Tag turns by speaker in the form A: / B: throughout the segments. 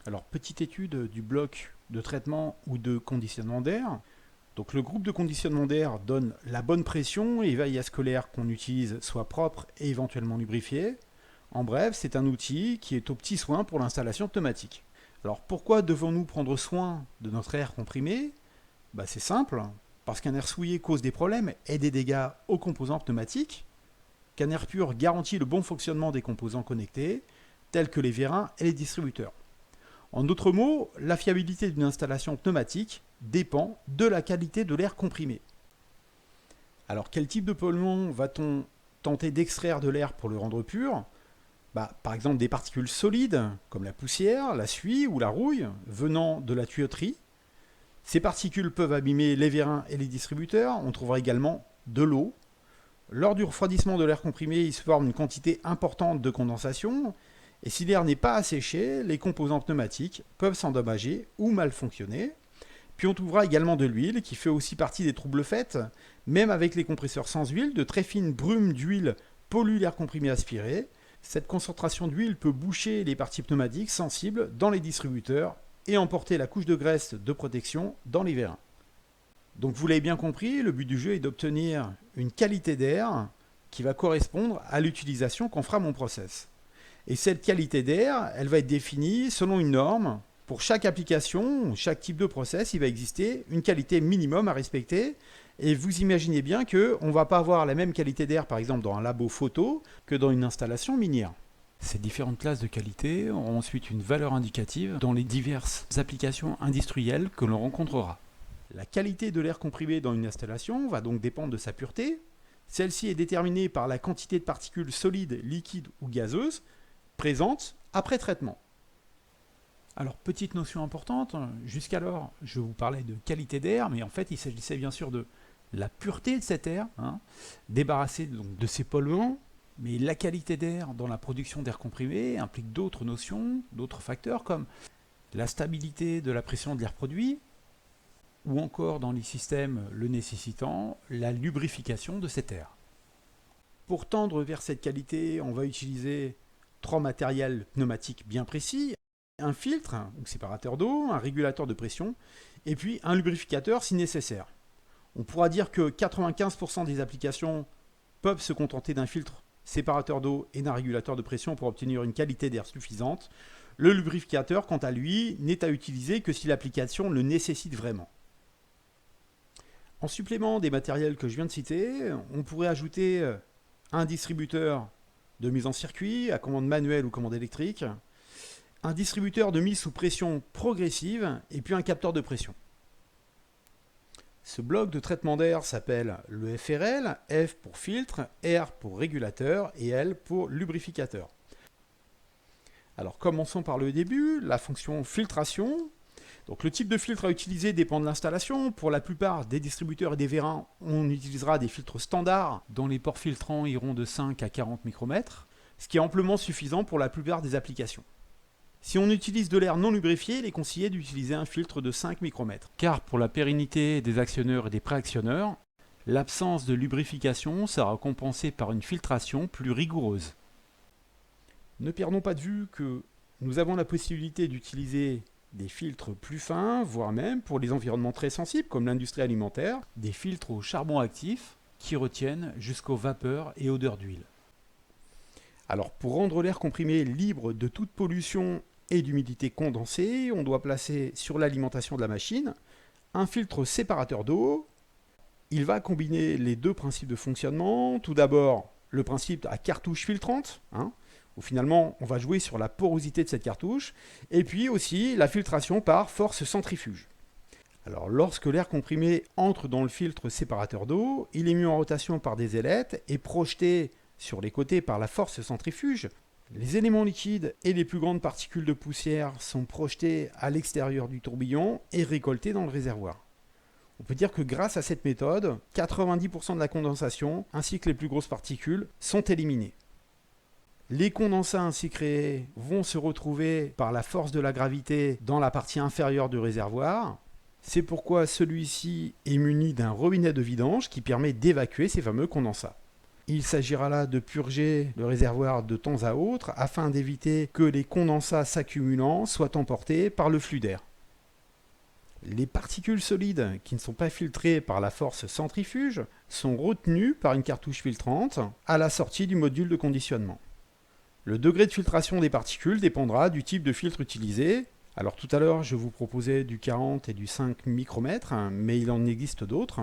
A: Alors, petite étude du bloc de traitement ou de conditionnement d'air. Donc, le groupe de conditionnement d'air donne la bonne pression et veille à ce que l'air qu'on utilise soit propre et éventuellement lubrifié. En bref, c'est un outil qui est aux petits soins pour l'installation pneumatique. Alors, pourquoi devons-nous prendre soin de notre air comprimé? C'est simple, parce qu'un air souillé cause des problèmes et des dégâts aux composants pneumatiques, qu'un air pur garantit le bon fonctionnement des composants connectés, tels que les vérins et les distributeurs. En d'autres mots, la fiabilité d'une installation pneumatique dépend de la qualité de l'air comprimé. Alors, quel type de polluant va-t-on tenter d'extraire de l'air pour le rendre pur? Par exemple, des particules solides, comme la poussière, la suie ou la rouille, venant de la tuyauterie. Ces particules peuvent abîmer les vérins et les distributeurs. On trouvera également de l'eau. Lors du refroidissement de l'air comprimé, il se forme une quantité importante de condensation. Et si l'air n'est pas asséché, les composants pneumatiques peuvent s'endommager ou mal fonctionner. Puis on trouvera également de l'huile qui fait aussi partie des troubles faits. Même avec les compresseurs sans huile, de très fines brumes d'huile polluent l'air comprimé aspiré. Cette concentration d'huile peut boucher les parties pneumatiques sensibles dans les distributeurs et emporter la couche de graisse de protection dans les vérins. Donc vous l'avez bien compris, le but du jeu est d'obtenir une qualité d'air qui va correspondre à l'utilisation qu'en fera mon process. Et cette qualité d'air, elle va être définie selon une norme. Pour chaque application, chaque type de process, il va exister une qualité minimum à respecter. Et vous imaginez bien qu'on ne va pas avoir la même qualité d'air, par exemple, dans un labo photo que dans une installation minière. Ces différentes classes de qualité auront ensuite une valeur indicative dans les diverses applications industrielles que l'on rencontrera. La qualité de l'air comprimé dans une installation va donc dépendre de sa pureté. Celle-ci est déterminée par la quantité de particules solides, liquides ou gazeuses présentes après traitement. Alors, petite notion importante, jusqu'alors, je vous parlais de qualité d'air, mais en fait, il s'agissait bien sûr de la pureté de cet air, débarrassé donc de ces polluants, mais la qualité d'air dans la production d'air comprimé implique d'autres notions, d'autres facteurs comme la stabilité de la pression de l'air produit, ou encore dans les systèmes le nécessitant, la lubrification de cet air. Pour tendre vers cette qualité, on va utiliser 3 matériels pneumatiques bien précis, un filtre ou séparateur d'eau, un régulateur de pression, et puis un lubrificateur si nécessaire. On pourra dire que 95% des applications peuvent se contenter d'un filtre, séparateur d'eau et d'un régulateur de pression pour obtenir une qualité d'air suffisante. Le lubrificateur, quant à lui, n'est à utiliser que si l'application le nécessite vraiment. En supplément des matériels que je viens de citer, on pourrait ajouter un distributeur de mise en circuit à commande manuelle ou commande électrique, un distributeur de mise sous pression progressive et puis un capteur de pression. Ce bloc de traitement d'air s'appelle le FRL, F pour filtre, R pour régulateur et L pour lubrificateur. Alors commençons par le début, la fonction filtration. Donc le type de filtre à utiliser dépend de l'installation. Pour la plupart des distributeurs et des vérins, on utilisera des filtres standards dont les pores filtrants iront de 5 à 40 micromètres, ce qui est amplement suffisant pour la plupart des applications. Si on utilise de l'air non lubrifié, il est conseillé d'utiliser un filtre de 5 micromètres. Car pour la pérennité des actionneurs et des préactionneurs, l'absence de lubrification sera compensée par une filtration plus rigoureuse. Ne perdons pas de vue que nous avons la possibilité d'utiliser des filtres plus fins, voire même pour les environnements très sensibles comme l'industrie alimentaire, des filtres au charbon actif qui retiennent jusqu'aux vapeurs et odeurs d'huile. Alors pour rendre l'air comprimé libre de toute pollution et d'humidité condensée, on doit placer sur l'alimentation de la machine un filtre séparateur d'eau. Il va combiner les deux principes de fonctionnement. Tout d'abord, le principe à cartouche filtrante, où finalement on va jouer sur la porosité de cette cartouche, et puis aussi la filtration par force centrifuge. Alors lorsque l'air comprimé entre dans le filtre séparateur d'eau, il est mis en rotation par des ailettes et projeté sur les côtés par la force centrifuge. Les éléments liquides et les plus grandes particules de poussière sont projetés à l'extérieur du tourbillon et récoltés dans le réservoir. On peut dire que grâce à cette méthode, 90% de la condensation ainsi que les plus grosses particules sont éliminées. Les condensats ainsi créés vont se retrouver par la force de la gravité dans la partie inférieure du réservoir. C'est pourquoi celui-ci est muni d'un robinet de vidange qui permet d'évacuer ces fameux condensats. Il s'agira là de purger le réservoir de temps à autre afin d'éviter que les condensats s'accumulant soient emportés par le flux d'air. Les particules solides qui ne sont pas filtrées par la force centrifuge sont retenues par une cartouche filtrante à la sortie du module de conditionnement. Le degré de filtration des particules dépendra du type de filtre utilisé. Alors tout à l'heure, je vous proposais du 40 et du 5 micromètres, mais il en existe d'autres.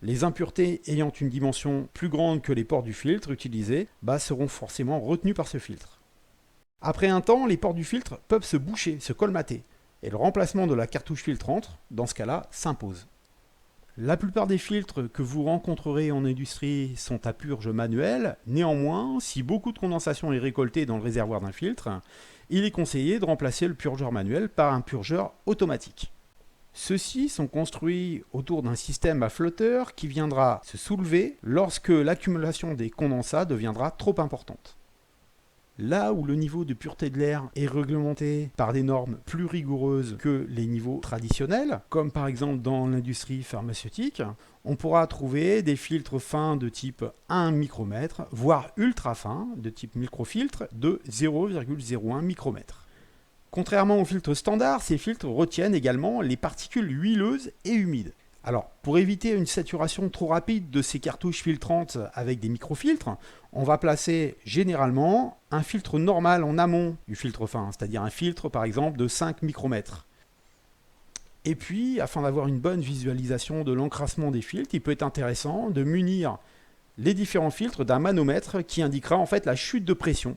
A: Les impuretés ayant une dimension plus grande que les pores du filtre utilisé seront forcément retenues par ce filtre. Après un temps, les pores du filtre peuvent se boucher, se colmater, et le remplacement de la cartouche filtrante, dans ce cas-là, s'impose. La plupart des filtres que vous rencontrerez en industrie sont à purge manuelle. Néanmoins, si beaucoup de condensation est récoltée dans le réservoir d'un filtre, il est conseillé de remplacer le purgeur manuel par un purgeur automatique. Ceux-ci sont construits autour d'un système à flotteur qui viendra se soulever lorsque l'accumulation des condensats deviendra trop importante. Là où le niveau de pureté de l'air est réglementé par des normes plus rigoureuses que les niveaux traditionnels, comme par exemple dans l'industrie pharmaceutique, on pourra trouver des filtres fins de type 1 micromètre, voire ultra fins de type microfiltre de 0,01 micromètre. Contrairement aux filtres standards, ces filtres retiennent également les particules huileuses et humides. Alors, pour éviter une saturation trop rapide de ces cartouches filtrantes avec des microfiltres, on va placer généralement un filtre normal en amont du filtre fin, c'est-à-dire un filtre par exemple de 5 micromètres. Et puis, afin d'avoir une bonne visualisation de l'encrassement des filtres, il peut être intéressant de munir les différents filtres d'un manomètre qui indiquera en fait la chute de pression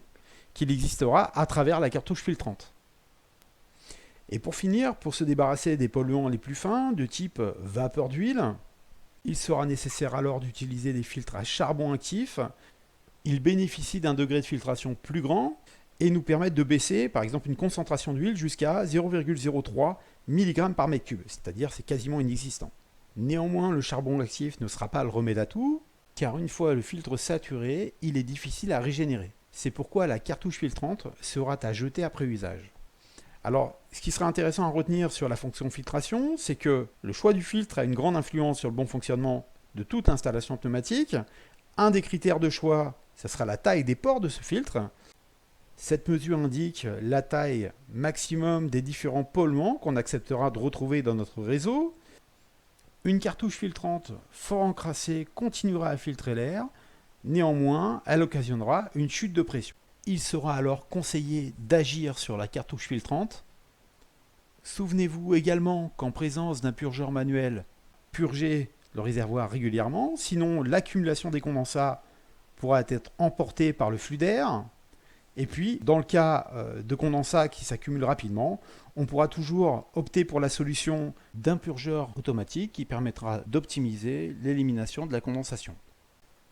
A: qu'il existera à travers la cartouche filtrante. Et pour finir, pour se débarrasser des polluants les plus fins, de type vapeur d'huile, il sera nécessaire alors d'utiliser des filtres à charbon actif. Ils bénéficient d'un degré de filtration plus grand et nous permettent de baisser, par exemple, une concentration d'huile jusqu'à 0,03 mg par mètre cube, c'est-à-dire c'est quasiment inexistant. Néanmoins, le charbon actif ne sera pas le remède à tout, car une fois le filtre saturé, il est difficile à régénérer. C'est pourquoi la cartouche filtrante sera à jeter après usage. Alors, ce qui serait intéressant à retenir sur la fonction filtration, c'est que le choix du filtre a une grande influence sur le bon fonctionnement de toute installation pneumatique. Un des critères de choix, ce sera la taille des pores de ce filtre. Cette mesure indique la taille maximum des différents polluants qu'on acceptera de retrouver dans notre réseau. Une cartouche filtrante fort encrassée continuera à filtrer l'air. Néanmoins, elle occasionnera une chute de pression. Il sera alors conseillé d'agir sur la cartouche filtrante. Souvenez-vous également qu'en présence d'un purgeur manuel, purgez le réservoir régulièrement, sinon l'accumulation des condensats pourra être emportée par le flux d'air. Et puis, dans le cas de condensats qui s'accumulent rapidement, on pourra toujours opter pour la solution d'un purgeur automatique qui permettra d'optimiser l'élimination de la condensation.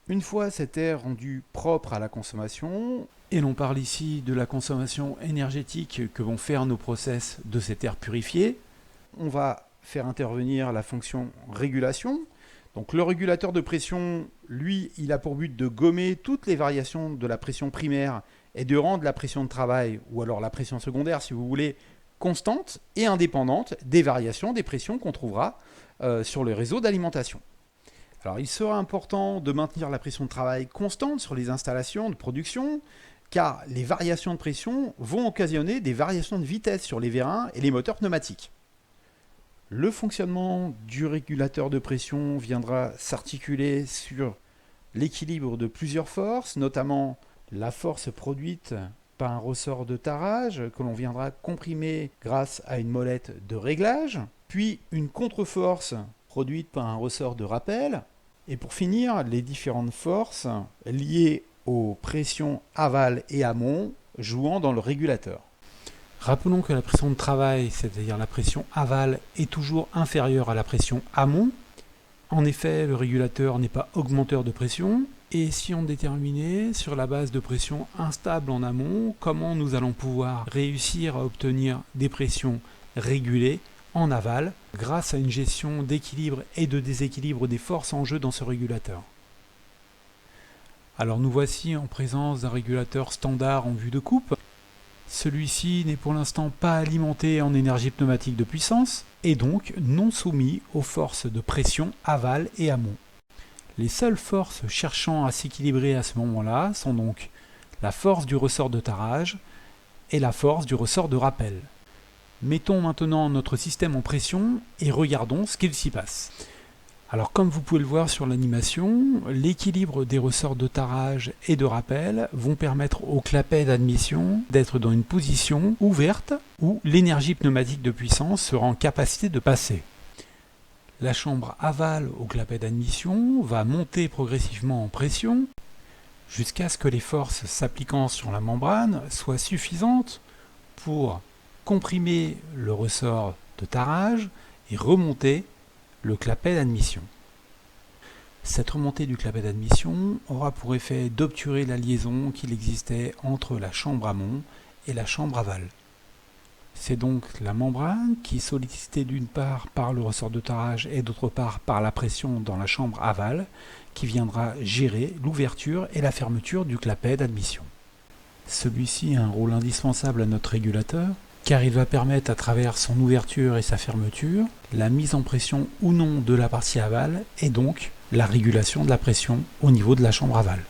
A: Une fois cet air rendu propre à la consommation, et l'on parle ici de la consommation énergétique que vont faire nos process de cet air purifié, on va faire intervenir la fonction régulation. Donc le régulateur de pression, lui, il a pour but de gommer toutes les variations de la pression primaire et de rendre la pression de travail, ou alors la pression secondaire si vous voulez, constante et indépendante des variations des pressions qu'on trouvera sur le réseau d'alimentation. Alors il sera important de maintenir la pression de travail constante sur les installations de production, car les variations de pression vont occasionner des variations de vitesse sur les vérins et les moteurs pneumatiques. Le fonctionnement du régulateur de pression viendra s'articuler sur l'équilibre de plusieurs forces, notamment la force produite par un ressort de tarage que l'on viendra comprimer grâce à une molette de réglage, puis une contre-force produite par un ressort de rappel, et pour finir, les différentes forces liées aux pressions aval et amont jouant dans le régulateur. Rappelons que la pression de travail, c'est-à-dire la pression aval, est toujours inférieure à la pression amont. En effet, le régulateur n'est pas augmenteur de pression, et si on déterminait sur la base de pression instable en amont, comment nous allons pouvoir réussir à obtenir des pressions régulées en aval, grâce à une gestion d'équilibre et de déséquilibre des forces en jeu dans ce régulateur. Alors nous voici en présence d'un régulateur standard en vue de coupe. Celui-ci n'est pour l'instant pas alimenté en énergie pneumatique de puissance, et donc non soumis aux forces de pression aval et amont. Les seules forces cherchant à s'équilibrer à ce moment-là sont donc la force du ressort de tarage et la force du ressort de rappel. Mettons maintenant notre système en pression et regardons ce qu'il s'y passe. Alors comme vous pouvez le voir sur l'animation, l'équilibre des ressorts de tarage et de rappel vont permettre au clapet d'admission d'être dans une position ouverte où l'énergie pneumatique de puissance sera en capacité de passer. La chambre aval au clapet d'admission va monter progressivement en pression jusqu'à ce que les forces s'appliquant sur la membrane soient suffisantes pour comprimer le ressort de tarage et remonter le clapet d'admission. Cette remontée du clapet d'admission aura pour effet d'obturer la liaison qu'il existait entre la chambre amont et la chambre aval. C'est donc la membrane qui, sollicitée d'une part par le ressort de tarage et d'autre part par la pression dans la chambre aval, qui viendra gérer l'ouverture et la fermeture du clapet d'admission. Celui-ci a un rôle indispensable à notre régulateur, car il va permettre à travers son ouverture et sa fermeture la mise en pression ou non de la partie aval et donc la régulation de la pression au niveau de la chambre aval.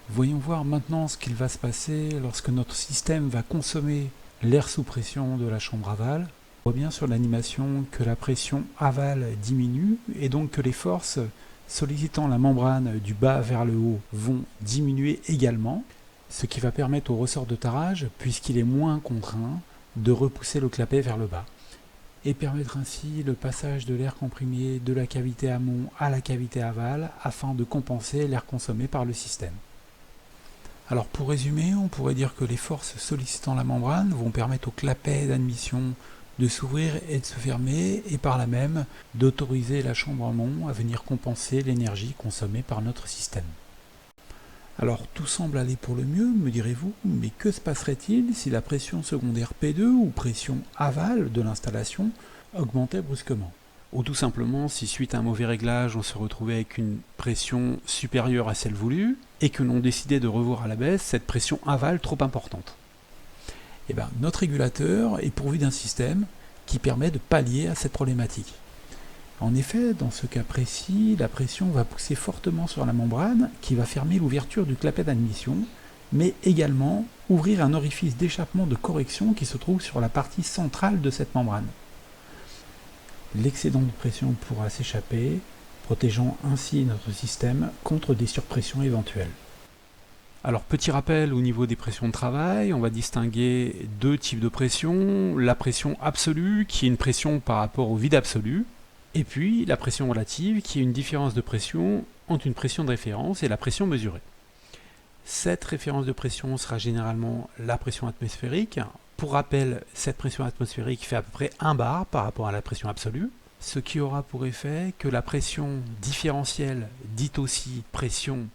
A: Voyons voir maintenant ce qu'il va se passer lorsque notre système va consommer l'air sous pression de la chambre aval. On voit bien sur l'animation que la pression aval diminue et donc que les forces sollicitant la membrane du bas vers le haut vont diminuer également, ce qui va permettre au ressort de tarage, puisqu'il est moins contraint, de repousser le clapet vers le bas et permettre ainsi le passage de l'air comprimé de la cavité amont à la cavité aval afin de compenser l'air consommé par le système. Alors pour résumer, on pourrait dire que les forces sollicitant la membrane vont permettre au clapet d'admission de s'ouvrir et de se fermer et par là même d'autoriser la chambre amont à venir compenser l'énergie consommée par notre système. Alors tout semble aller pour le mieux, me direz-vous, mais que se passerait-il si la pression secondaire P2 ou pression aval de l'installation augmentait brusquement? Ou tout simplement si suite à un mauvais réglage on se retrouvait avec une pression supérieure à celle voulue et que l'on décidait de revoir à la baisse cette pression aval trop importante. Eh bien, notre régulateur est pourvu d'un système qui permet de pallier à cette problématique. En effet, dans ce cas précis, la pression va pousser fortement sur la membrane qui va fermer l'ouverture du clapet d'admission, mais également ouvrir un orifice d'échappement de correction qui se trouve sur la partie centrale de cette membrane. L'excédent de pression pourra s'échapper, protégeant ainsi notre système contre des surpressions éventuelles. Alors petit rappel au niveau des pressions de travail, on va distinguer deux types de pression, la pression absolue qui est une pression par rapport au vide absolu, et puis la pression relative qui est une différence de pression entre une pression de référence et la pression mesurée. Cette référence de pression sera généralement la pression atmosphérique. Pour rappel, cette pression atmosphérique fait à peu près 1 bar par rapport à la pression absolue, ce qui aura pour effet que la pression différentielle, dite aussi pression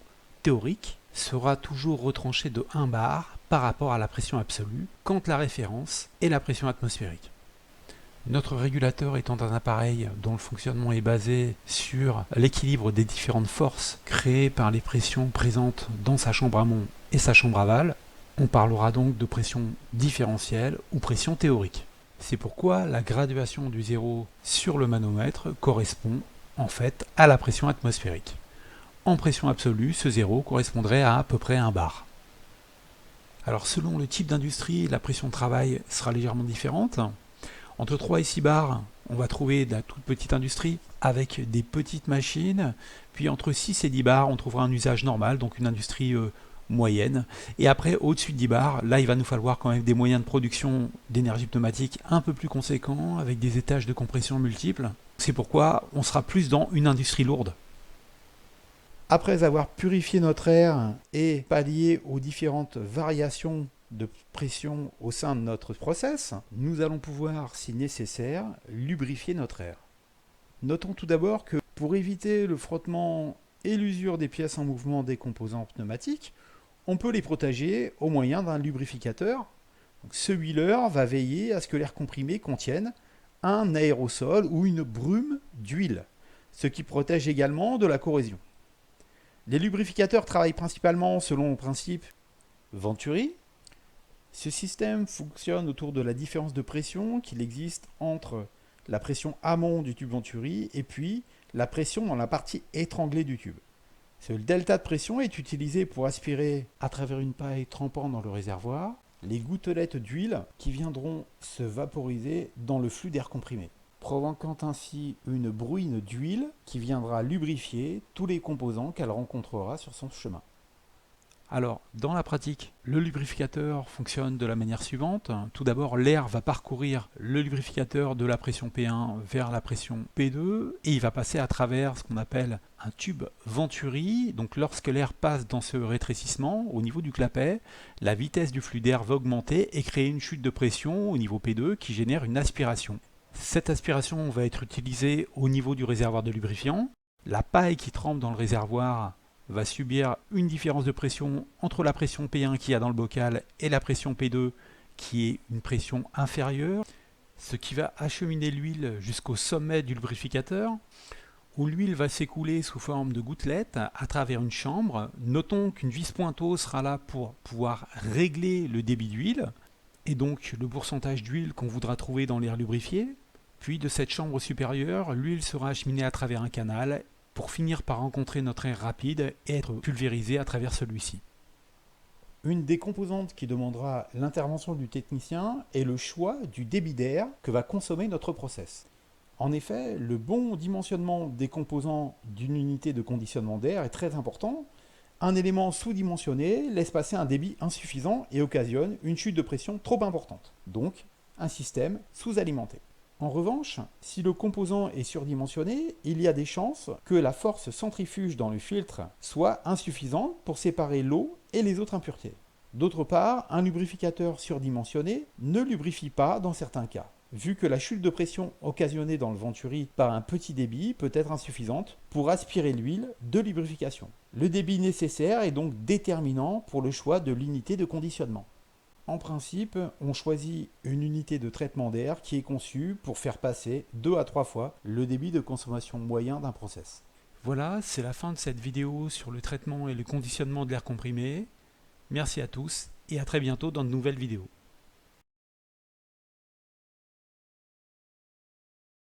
A: théorique, sera toujours retranchée de 1 bar par rapport à la pression absolue quand la référence est la pression atmosphérique. Notre régulateur étant un appareil dont le fonctionnement est basé sur l'équilibre des différentes forces créées par les pressions présentes dans sa chambre amont et sa chambre aval, on parlera donc de pression différentielle ou pression théorique. C'est pourquoi la graduation du zéro sur le manomètre correspond en fait à la pression atmosphérique. En pression absolue, ce zéro correspondrait à peu près 1 bar. Alors selon le type d'industrie, la pression de travail sera légèrement différente. Entre 3 et 6 bars, on va trouver de la toute petite industrie avec des petites machines. Puis entre 6 et 10 bars, on trouvera un usage normal, donc une industrie moyenne. Et après, au-dessus de 10 bars, là, il va nous falloir quand même des moyens de production d'énergie pneumatique un peu plus conséquents, avec des étages de compression multiples. C'est pourquoi on sera plus dans une industrie lourde. Après avoir purifié notre air et pallié aux différentes variations de pression au sein de notre process, nous allons pouvoir, si nécessaire, lubrifier notre air. Notons tout d'abord que pour éviter le frottement et l'usure des pièces en mouvement des composants pneumatiques, on peut les protéger au moyen d'un lubrificateur. Donc, ce huileur va veiller à ce que l'air comprimé contienne un aérosol ou une brume d'huile, ce qui protège également de la corrosion. Les lubrificateurs travaillent principalement selon le principe Venturi. Ce système fonctionne autour de la différence de pression qu'il existe entre la pression amont du tube Venturi et puis la pression dans la partie étranglée du tube. Ce delta de pression est utilisé pour aspirer à travers une paille trempant dans le réservoir les gouttelettes d'huile qui viendront se vaporiser dans le flux d'air comprimé, provoquant ainsi une bruine d'huile qui viendra lubrifier tous les composants qu'elle rencontrera sur son chemin. Alors, dans la pratique, le lubrificateur fonctionne de la manière suivante. Tout d'abord, l'air va parcourir le lubrificateur de la pression P1 vers la pression P2 et il va passer à travers ce qu'on appelle un tube Venturi. Donc, lorsque l'air passe dans ce rétrécissement, au niveau du clapet, la vitesse du flux d'air va augmenter et créer une chute de pression au niveau P2 qui génère une aspiration. Cette aspiration va être utilisée au niveau du réservoir de lubrifiant. La paille qui trempe dans le réservoir va subir une différence de pression entre la pression P1 qu'il y a dans le bocal et la pression P2 qui est une pression inférieure, ce qui va acheminer l'huile jusqu'au sommet du lubrificateur où l'huile va s'écouler sous forme de gouttelettes à travers une chambre. Notons qu'une vis pointeau sera là pour pouvoir régler le débit d'huile et donc le pourcentage d'huile qu'on voudra trouver dans l'air lubrifié. Puis de cette chambre supérieure, l'huile sera acheminée à travers un canal pour finir par rencontrer notre air rapide et être pulvérisé à travers celui-ci. Une des composantes qui demandera l'intervention du technicien est le choix du débit d'air que va consommer notre process. En effet, le bon dimensionnement des composants d'une unité de conditionnement d'air est très important. Un élément sous-dimensionné laisse passer un débit insuffisant et occasionne une chute de pression trop importante, donc un système sous-alimenté. En revanche, si le composant est surdimensionné, il y a des chances que la force centrifuge dans le filtre soit insuffisante pour séparer l'eau et les autres impuretés. D'autre part, un lubrificateur surdimensionné ne lubrifie pas dans certains cas, vu que la chute de pression occasionnée dans le Venturi par un petit débit peut être insuffisante pour aspirer l'huile de lubrification. Le débit nécessaire est donc déterminant pour le choix de l'unité de conditionnement. En principe, on choisit une unité de traitement d'air qui est conçue pour faire passer 2 à 3 fois le débit de consommation moyen d'un process. Voilà, c'est la fin de cette vidéo sur le traitement et le conditionnement de l'air comprimé. Merci à tous et à très bientôt dans de nouvelles vidéos.